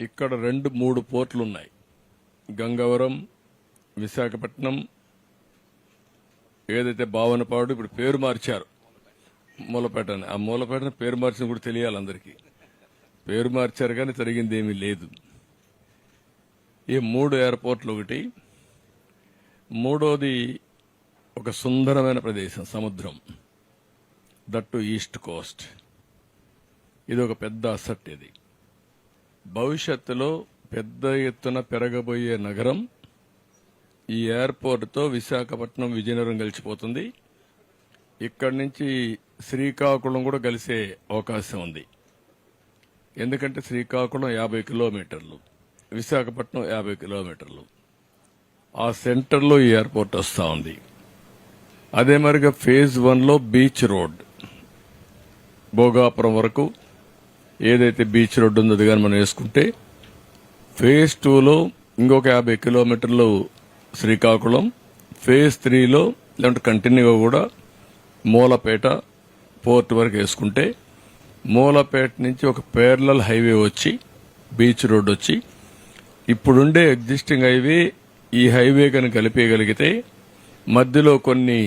ఇక్కడ 2-3 పోర్టులు ఉన్నాయి. గంగవరం, విశాఖపట్నం, ఏదైతే భావనపాడు, ఇప్పుడు పేరు మార్చారు మూలపేట అని. ఆ మూలపేటని పేరు మార్చిన కూడా తెలియాలి అందరికీ. పేరు మార్చారు కానీ జరిగింది ఏమీ లేదు. ఈ 3 ఎయిర్పోర్ట్లు ఒకటి. మూడోది ఒక సుందరమైన ప్రదేశం, సముద్రం, దట్టు ఈస్ట్ కోస్ట్. ఇది ఒక పెద్ద అసెట్. ఇది భవిష్యత్తులో పెద్ద ఎత్తున పెరగబోయే నగరం. ఈ ఎయిర్పోర్ట్తో విశాఖపట్నం, విజయనగరం కలిసిపోతుంది. ఇక్కడి నుంచి శ్రీకాకుళం కూడా కలిసే అవకాశం ఉంది. ఎందుకంటే శ్రీకాకుళం 50 కిలోమీటర్లు, విశాఖపట్నం 50 కిలోమీటర్లు. ఆ సెంటర్లో ఈ ఎయిర్పోర్ట్ వస్తూ ఉంది. అదే మరిగా ఫేజ్ 1లో బీచ్ రోడ్ భోగాపురం వరకు ఏదైతే బీచ్ రోడ్ ఉందో అది కానీ మనం వేసుకుంటే, ఫేజ్ 2లో ఇంకొక 50 కిలోమీటర్లు శ్రీకాకుళం, ఫేజ్ 3లో లేదంటే కంటిన్యూగా కూడా మూలపేట పోర్ట్ వరకు వేసుకుంటే, మూలపేట నుంచి ఒక పేరలల్ హైవే వచ్చి బీచ్ రోడ్ వచ్చి ఇప్పుడుండే ఎగ్జిస్టింగ్ హైవే ఈ హైవే కనుక కలిపేయగలిగితే, మధ్యలో కొన్ని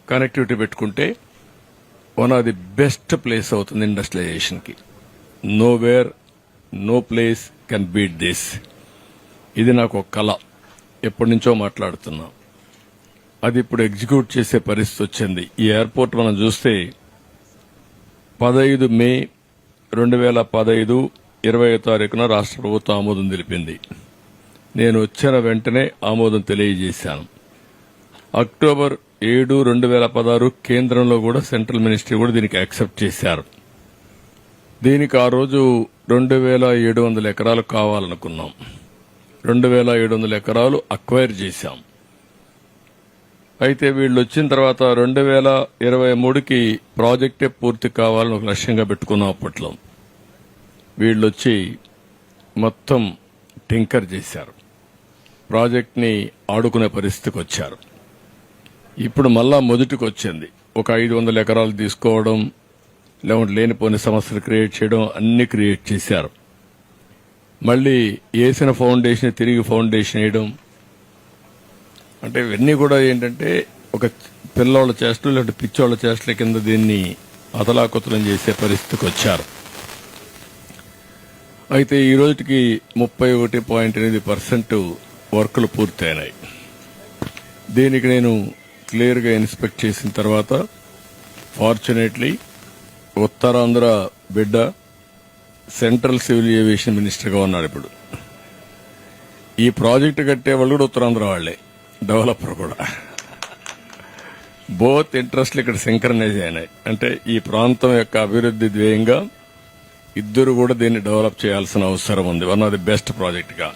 కనెక్టివిటీ పెట్టుకుంటే one of the best place అవుతుంది ఇండస్ట్రియలైజేషన్కి. Nowhere, no place can beat this. ఇది నాకు ఒక కళ, ఎప్పటి నుంచో మాట్లాడుతున్నా. అది ఇప్పుడు ఎగ్జిక్యూట్ చేసే పరిస్థితి వచ్చింది. ఈ ఎయిర్పోర్ట్ మనం చూస్తే 15 మే 2015 20వ తారీఖున రాష్ట్ర ప్రభుత్వం ఆమోదం తెలిపింది. నేను వచ్చిన వెంటనే ఆమోదం తెలియజేశాను. అక్టోబర్ 7, 2016 కేంద్రంలో కూడా సెంట్రల్ మినిస్ట్రీ కూడా దీనికి యాక్సెప్ట్ చేశారు. దీనికి ఆ రోజు 2700 ఎకరాలు కావాలనుకున్నాం. 2700 ఎకరాలు అక్వైర్ చేశాం. అయితే వీళ్ళు వచ్చిన తర్వాత 2023కి ప్రాజెక్టే పూర్తి కావాలని ఒక లక్ష్యంగా పెట్టుకున్నాం. అప్పట్లో వీళ్ళు వచ్చి మొత్తం టింకర్ చేశారు, ప్రాజెక్ట్ని ఆడుకునే పరిస్థితికి వచ్చారు. ఇప్పుడు మళ్ళా మొదటికి వచ్చింది. ఒక 500 ఎకరాలు తీసుకోవడం, లేకుంటే లేనిపోని సమస్యలు క్రియేట్ చేయడం, అన్ని క్రియేట్ చేశారు. మళ్లీ వేసిన ఫౌండేషన్ తిరిగి ఫౌండేషన్ వేయడం, అంటే ఇవన్నీ కూడా ఏంటంటే ఒక పిల్లోళ్ల చేష్టలు లేదంటే పిచ్చోళ్ల చేష్టల కింద దీన్ని అతలాకుతలం చేసే పరిస్థితికి వచ్చారు. అయితే ఈ రోజుకి 31.8% వర్కులు పూర్తయినాయి. దీనికి నేను క్లియర్ గా ఇన్స్పెక్ట్ చేసిన తర్వాత, ఫార్చునేట్లీ ఉత్తరాంధ్ర బిడ్డ సెంట్రల్ సివిల్ ఏవియేషన్ మినిస్టర్ గా ఉన్నారు. ఇప్పుడు ఈ ప్రాజెక్టు కట్టే వాళ్ళు కూడా ఉత్తరాంధ్ర వాళ్లే, డెవలపర్ కూడా. బోత్ ఇంట్రెస్ట్లు ఇక్కడ సింక్రనైజ్ అయినాయి. అంటే ఈ ప్రాంతం యొక్క అభివృద్ది ధ్యేయంగా ఇద్దరు కూడా దీన్ని డెవలప్ చేయాల్సిన అవసరం ఉంది. One of the best project గా.